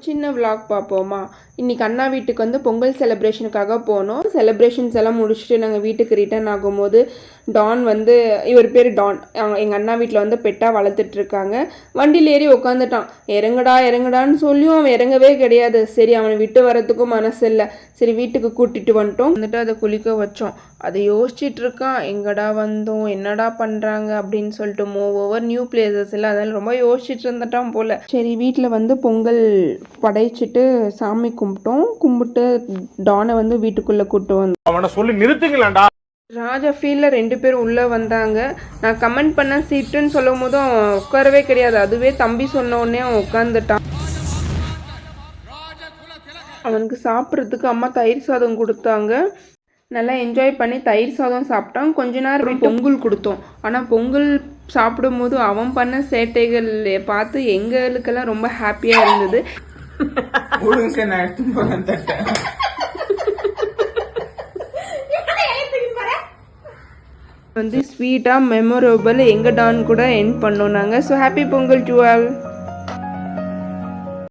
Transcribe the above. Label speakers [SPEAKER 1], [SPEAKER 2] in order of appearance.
[SPEAKER 1] சின்ன விளாக் பார்ப்போமா. இன்றைக்கி அண்ணா வீட்டுக்கு வந்து பொங்கல் செலிப்ரேஷனுக்காக போனோம். செலிப்ரேஷன்ஸ் எல்லாம் முடிச்சுட்டு நாங்கள் வீட்டுக்கு ரிட்டர்ன் ஆகும்போது டான் வந்து, இவர் பேர் டான், எங்கள் அண்ணா வீட்டில் வந்து பெட்டாக வளர்த்துட்ருக்காங்க. வண்டியில் ஏறி உட்காந்துட்டான். இறங்குடா இறங்குடான்னு சொல்லியும் அவன் இறங்கவே கிடையாது. சரி, அவனை விட்டு வரத்துக்கும் மனசு இல்லை. சரி, வீட்டுக்கு கூட்டிகிட்டு வந்துட்டு அதை குளிக்க வச்சோம். அதை யோசிச்சுட்டு இருக்கான், எங்கடா வந்தோம், என்னடா பண்ணுறாங்க அப்படின்னு சொல்லிட்டு. ஓவர் நியூ பிளேசஸ் இல்லை, அதெல்லாம் ரொம்ப யோசிச்சுட்டு இருந்துட்டான் போல். சரி, வீட்டில் வந்து பொங்கல் படைச்சிட்டு சாமி கும்பிட்டு டானை வந்து வீட்டுக்குள்ளே கூப்பிட்டு வந்தோம்.
[SPEAKER 2] அவனை சொல்லி நிறுத்துங்களேன்டா.
[SPEAKER 1] ராஜா ஃபீல்டில் 2 பேர் உள்ளே வந்தாங்க. நான் கமெண்ட் பண்ண சீட்டுன்னு சொல்லும் போதும் அவன் உட்காரவே கிடையாது. அதுவே தம்பி சொன்ன உடனே அவன் உட்காந்துட்டான். அவனுக்கு சாப்பிட்றதுக்கு அம்மா தயிர் சாதம் கொடுத்தாங்க. நல்லா என்ஜாய் பண்ணி தயிர் சாதம் சாப்பிட்டான். கொஞ்ச நேரம் பொங்கல் கொடுத்தோம். ஆனால் பொங்கல் சாப்பிடும் போது அவன் பண்ண சேட்டைகள் பார்த்து எங்களுக்கெல்லாம் ரொம்ப ஹாப்பியாக இருந்தது. வந்து ஸ்வீட்டாக மெமரபிள் எங்கள் டான் கூட எண்ட் பண்ணோம் நாங்கள். So happy Pongal to all.